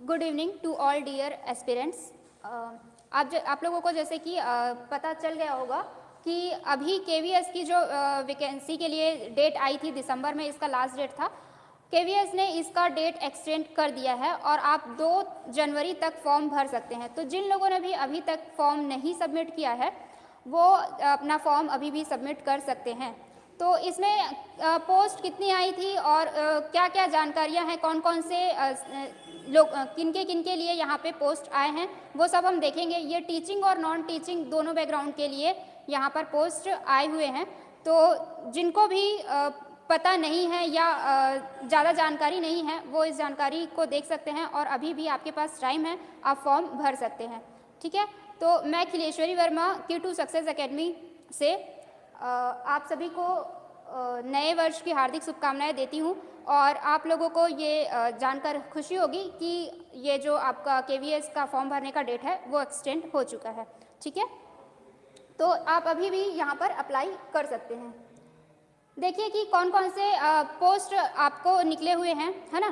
Good evening to all dear aspirants. आप लोगों को जैसे कि पता चल गया होगा कि अभी केवीएस की जो वैकेंसी के लिए डेट आई थी दिसंबर में, इसका लास्ट डेट था। केवीएस ने इसका डेट एक्सटेंड कर दिया है और आप 2 जनवरी तक फॉर्म भर सकते हैं। तो जिन लोगों ने भी अभी तक फॉर्म नहीं सबमिट किया है वो अपना फॉर्म अभी भी सबमिट कर सकते हैं। तो इसमें पोस्ट कितनी आई थी और क्या क्या जानकारियां हैं, कौन कौन से लोग किनके लिए यहाँ पे पोस्ट आए हैं, वो सब हम देखेंगे। ये टीचिंग और नॉन टीचिंग दोनों बैकग्राउंड के लिए यहाँ पर पोस्ट आए हुए हैं। तो जिनको भी पता नहीं है या ज़्यादा जानकारी नहीं है वो इस जानकारी को देख सकते हैं और अभी भी आपके पास टाइम है, आप फॉर्म भर सकते हैं। ठीक है, तो मैं खिलेश्वरी वर्मा की2 सक्सेस एकेडमी से आप सभी को नए वर्ष की हार्दिक शुभकामनाएं देती हूं और आप लोगों को ये जानकर खुशी होगी कि ये जो आपका केवीएस का फॉर्म भरने का डेट है वो एक्सटेंड हो चुका है। ठीक है, तो आप अभी भी यहाँ पर अप्लाई कर सकते हैं। देखिए कि कौन कौन से पोस्ट आपको निकले हुए हैं, है ना।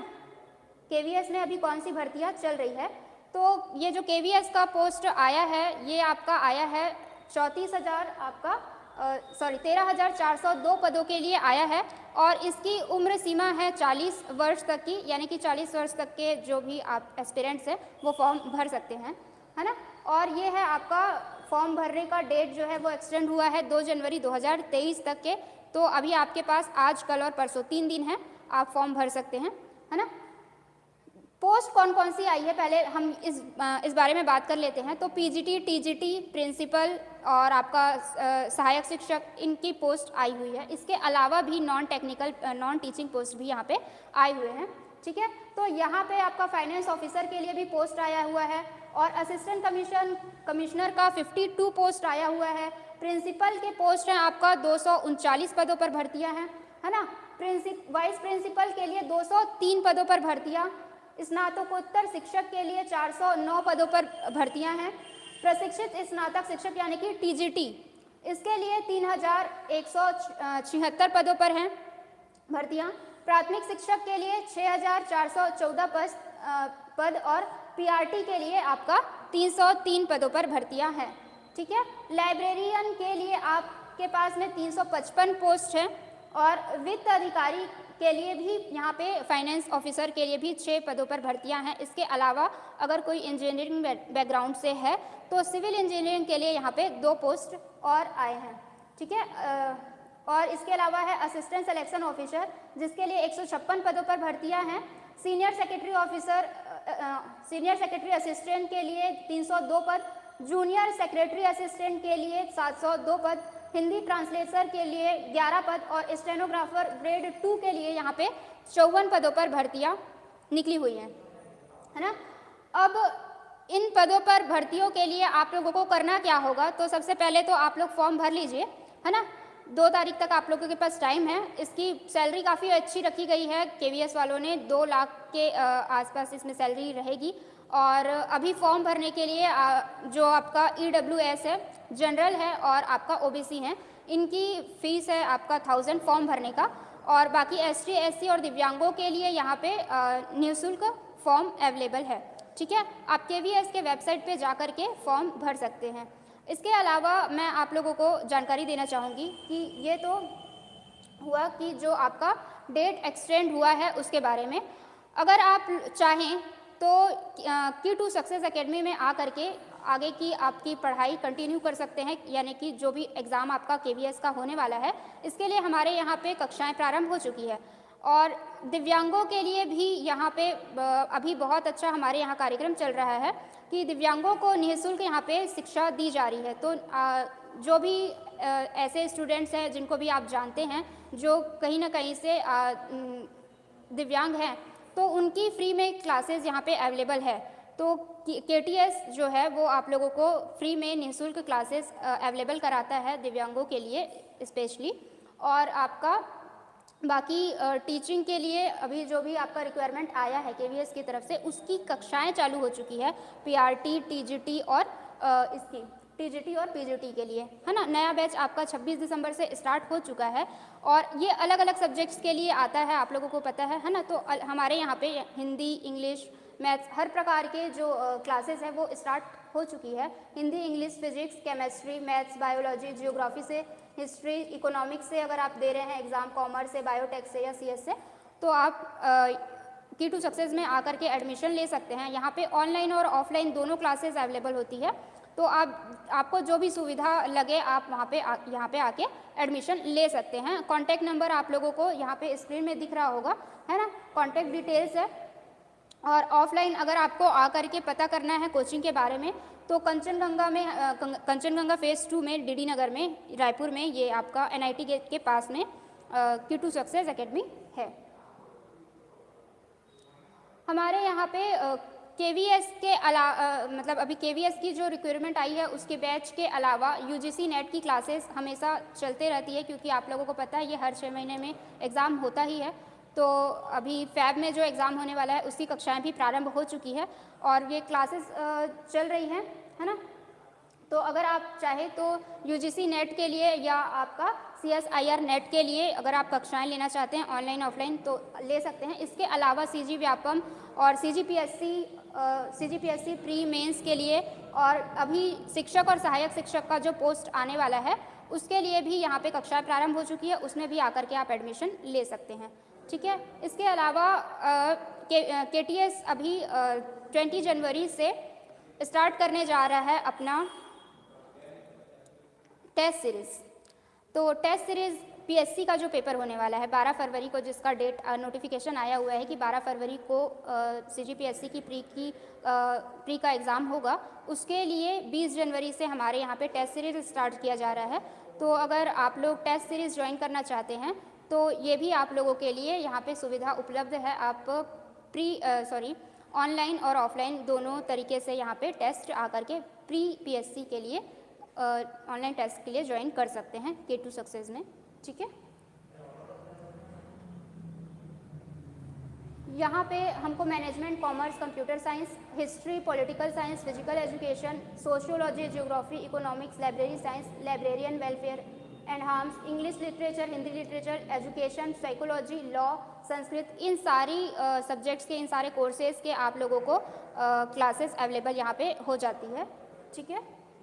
केवीएस में अभी कौन सी भर्तियाँ चल रही है। तो ये जो केवीएस का पोस्ट आया है ये आपका आया है 13,402 पदों के लिए आया है और इसकी उम्र सीमा है 40 वर्ष तक की, यानी कि 40 वर्ष तक के जो भी आप एस्पिरेंट्स हैं वो फॉर्म भर सकते हैं, है ना। और ये है आपका फॉर्म भरने का डेट जो है वो एक्सटेंड हुआ है 2 जनवरी 2023 तक के। तो अभी आपके पास आज, कल और परसों 3 दिन हैं, आप फॉर्म भर सकते हैं, है ना। पोस्ट कौन कौन सी आई है पहले हम इस बारे में बात कर लेते हैं। तो पीजीटी, टीजीटी, प्रिंसिपल और आपका सहायक शिक्षक, इनकी पोस्ट आई हुई है। इसके अलावा भी non technical, non teaching post भी यहाँ पे आए हुए हैं। ठीक है, तो यहाँ पे आपका फाइनेंस ऑफिसर के लिए भी पोस्ट आया हुआ है और असिस्टेंट कमिश्नर का 52 पोस्ट आया हुआ है। प्रिंसिपल के पोस्ट हैं आपका 239 पदों पर भर्तियाँ हैं, है ना। वाइस प्रिंसिपल के लिए 203 पदों पर भर्तियाँ, स्नातकोत्तर शिक्षक के लिए 409 पदों पर भर्तियां हैं। प्रशिक्षित स्नातक शिक्षक यानी कि टीजीटी, इसके लिए 3,176 पदों पर हैं भर्तियां। प्राथमिक शिक्षक के लिए 6,414 पद और पीआरटी के लिए आपका 303 पदों पर भर्तियां हैं। ठीक है, लाइब्रेरियन के लिए आपके पास में 355 पोस्ट हैं और वित्त अधिकारी के लिए भी यहाँ पे फाइनेंस ऑफिसर के लिए भी 6 पदों पर भर्तियां हैं। इसके अलावा अगर कोई इंजीनियरिंग बैकग्राउंड से है तो सिविल इंजीनियरिंग के लिए यहाँ पे 2 पोस्ट और आए हैं। ठीक है, और इसके अलावा है असिस्टेंट सिलेक्शन ऑफिसर जिसके लिए 156 पदों पर भर्तियां हैं। सीनियर सेक्रेटरी असिस्टेंट के लिए 302 पद, जूनियर सेक्रेटरी असिस्टेंट के लिए 702 पद, हिंदी ट्रांसलेटर के लिए 11 पद और स्टेनोग्राफर ग्रेड 2 के लिए यहाँ पे 54 पदों पर भर्तियाँ निकली हुई हैं, है ना। अब इन पदों पर भर्तियों के लिए आप लोगों को करना क्या होगा। तो सबसे पहले तो आप लोग फॉर्म भर लीजिए, है ना। 2 तारीख तक आप लोगों के पास टाइम है। इसकी सैलरी काफ़ी अच्छी रखी गई है केवीएस वालों ने, 2 लाख के आसपास इसमें सैलरी रहेगी। और अभी फॉर्म भरने के लिए जो आपका ईडब्ल्यूएस है, जनरल है और आपका ओबीसी है, इनकी फ़ीस है आपका 1000 फॉर्म भरने का। और बाकी एसटी, एससी और दिव्यांगों के लिए यहाँ पे निःशुल्क फॉर्म अवेलेबल है। ठीक है, आप केवीएस के वेबसाइट पे जा कर के फॉर्म भर सकते हैं। इसके अलावा मैं आप लोगों को जानकारी देना चाहूँगी कि ये तो हुआ कि जो आपका डेट एक्सटेंड हुआ है उसके बारे में। अगर आप चाहें तो की2 सक्सेस एकेडमी में आ करके आगे की आपकी पढ़ाई कंटिन्यू कर सकते हैं, यानी कि जो भी एग्ज़ाम आपका केवीएस का होने वाला है इसके लिए हमारे यहाँ पे कक्षाएं प्रारंभ हो चुकी है। और दिव्यांगों के लिए भी यहाँ पे अभी बहुत अच्छा हमारे यहाँ कार्यक्रम चल रहा है कि दिव्यांगों को निःशुल्क यहाँ पे शिक्षा दी जा रही है। तो जो भी ऐसे स्टूडेंट्स हैं जिनको भी आप जानते हैं जो कहीं ना कहीं से दिव्यांग हैं तो उनकी फ्री में क्लासेस यहाँ पे अवेलेबल है। तो केटीएस जो है वो आप लोगों को फ्री में निःशुल्क क्लासेस अवेलेबल कराता है दिव्यांगों के लिए स्पेशली। और आपका बाकी टीचिंग के लिए अभी जो भी आपका रिक्वायरमेंट आया है केवीएस की तरफ से उसकी कक्षाएं चालू हो चुकी है, पीआरटी, टीजीटी और इसकी टीजीटी और पीजीटी के लिए, है ना। नया बैच आपका 26 दिसंबर से स्टार्ट हो चुका है और ये अलग अलग सब्जेक्ट्स के लिए आता है, आप लोगों को पता है ना। तो हमारे यहाँ पे हिंदी, इंग्लिश, मैथ्स, हर प्रकार के जो क्लासेस हैं वो स्टार्ट हो चुकी है। Hindi, English, physics, chemistry, maths, biology, geography से, हिस्ट्री, इकोनॉमिक्स से अगर आप दे रहे हैं एग्ज़ाम, कॉमर्स से, बायोटेक से या सीएस से, तो आप की टू सक्सेस में आकर के एडमिशन ले सकते हैं। यहाँ पे ऑनलाइन और ऑफलाइन दोनों क्लासेस अवेलेबल होती है, तो आपको जो भी सुविधा लगे आप वहाँ पे यहाँ पे आके एडमिशन ले सकते हैं। कॉन्टैक्ट नंबर आप लोगों को यहाँ पे स्क्रीन में दिख रहा होगा, है ना, कॉन्टैक्ट डिटेल्स है। और ऑफलाइन अगर आपको आकर के पता करना है कोचिंग के बारे में, तो कंचनगंगा फेज़ 2 में डीडी नगर में, रायपुर में, ये आपका एनआईटी गेट के पास में की टू सक्सेस एकेडमी है। हमारे यहाँ पे केवीएस के अलावा मतलब अभी केवीएस की जो रिक्वायरमेंट आई है उसके बैच के अलावा यूजीसी नेट की क्लासेस हमेशा चलते रहती है, क्योंकि आप लोगों को पता है ये हर 6 महीने में एग्ज़ाम होता ही है। तो अभी फैब में जो एग्ज़ाम होने वाला है उसकी कक्षाएं भी प्रारंभ हो चुकी है और ये क्लासेस चल रही हैं, है ना। तो अगर आप चाहें तो यूजीसी नेट के लिए या आपका CSIR नेट के लिए अगर आप कक्षाएं लेना चाहते हैं ऑनलाइन ऑफलाइन तो ले सकते हैं। इसके अलावा CG व्यापम और CGPSC प्री मेंस के लिए और अभी शिक्षक और सहायक शिक्षक का जो पोस्ट आने वाला है उसके लिए भी यहाँ पे कक्षाएं प्रारंभ हो चुकी है, उसमें भी आकर के आप एडमिशन ले सकते हैं, ठीक है। इसके अलावा KTS अभी 20 जनवरी से स्टार्ट करने जा रहा है अपना टेस्ट सीरीज़। तो टेस्ट सीरीज़ PSC का जो पेपर होने वाला है 12 फरवरी को, जिसका डेट नोटिफिकेशन आया हुआ है कि 12 फरवरी को CGPSC की प्री का एग्ज़ाम होगा, उसके लिए 20 जनवरी से हमारे यहाँ पे टेस्ट सीरीज़ स्टार्ट किया जा रहा है। तो अगर आप लोग टेस्ट सीरीज़ ज्वाइन करना चाहते हैं तो ये भी आप लोगों के लिए यहाँ पे सुविधा उपलब्ध है। आप ऑनलाइन और ऑफलाइन दोनों तरीके से यहाँ पे टेस्ट आकर के प्री PSC के लिए ऑनलाइन टेस्ट के लिए ज्वाइन कर सकते हैं K2 सक्सेस में, ठीक है। यहाँ पे हमको management, commerce, computer science, history, political science, physical education, sociology, geography, economics, library science, librarian welfare and harms, English literature, Hindi literature, education, psychology, law, Sanskrit, इन सारी सब्जेक्ट्स के, इन सारे कोर्सेज़ के आप लोगों को क्लासेस अवेलेबल यहाँ पे हो जाती है, ठीक है।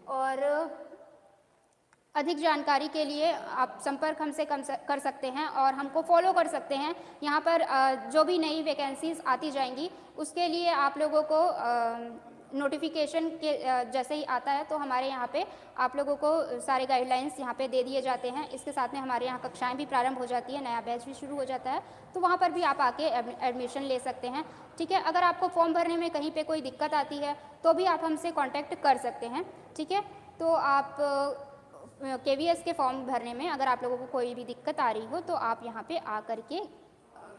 और अधिक जानकारी के लिए आप संपर्क हमसे कर सकते हैं और हमको फॉलो कर सकते हैं। यहाँ पर जो भी नई वैकेंसीज आती जाएंगी उसके लिए आप लोगों को नोटिफिकेशन के जैसे ही आता है तो हमारे यहाँ पे आप लोगों को सारे गाइडलाइंस यहाँ पे दे दिए जाते हैं। इसके साथ में हमारे यहाँ कक्षाएं भी प्रारंभ हो जाती है, नया बैच भी शुरू हो जाता है, तो वहाँ पर भी आप आके एडमिशन ले सकते हैं, ठीक है। अगर आपको फॉर्म भरने में कहीं पे कोई दिक्कत आती है तो भी आप हमसे कॉन्टैक्ट कर सकते हैं, ठीक है। तो आप KVS के फॉर्म भरने में अगर आप लोगों को कोई भी दिक्कत आ रही हो तो आप यहाँ पे आकर के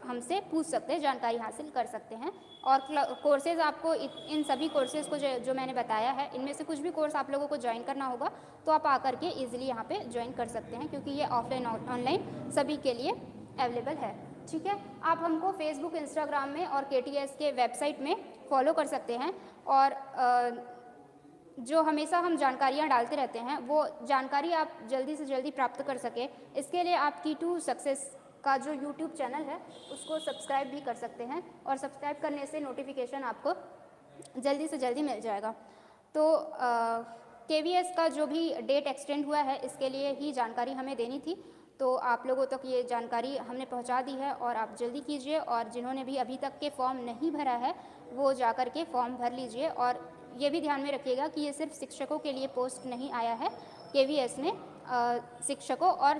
हमसे पूछ सकते हैं, जानकारी हासिल कर सकते हैं। और कोर्सेज़ आपको इन सभी कोर्सेज़ को जो मैंने बताया है इनमें से कुछ भी कोर्स आप लोगों को ज्वाइन करना होगा तो आप आकर के ईजिली यहाँ पे ज्वाइन कर सकते हैं, क्योंकि ये ऑफलाइन ऑनलाइन सभी के लिए अवेलेबल है, ठीक है। आप हमको फेसबुक, इंस्टाग्राम में और KTS के वेबसाइट में फॉलो कर सकते हैं और जो हमेशा हम जानकारियाँ डालते रहते हैं वो जानकारी आप जल्दी से जल्दी प्राप्त कर सके, इसके लिए आप K2 सक्सेस का जो YouTube चैनल है उसको सब्सक्राइब भी कर सकते हैं और सब्सक्राइब करने से नोटिफिकेशन आपको जल्दी से जल्दी मिल जाएगा। तो KVS का जो भी डेट एक्सटेंड हुआ है इसके लिए ही जानकारी हमें देनी थी, तो आप लोगों तक ये जानकारी हमने पहुंचा दी है और आप जल्दी कीजिए। और जिन्होंने भी अभी तक के फॉर्म नहीं भरा है वो जाकर के फॉर्म भर लीजिए। और ये भी ध्यान में रखिएगा कि ये सिर्फ शिक्षकों के लिए पोस्ट नहीं आया है, KVS में शिक्षकों और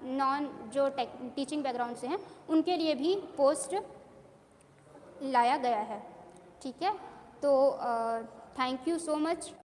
नॉन जो टीचिंग बैकग्राउंड से हैं उनके लिए भी पोस्ट लाया गया है, ठीक है। तो थैंक यू सो मच।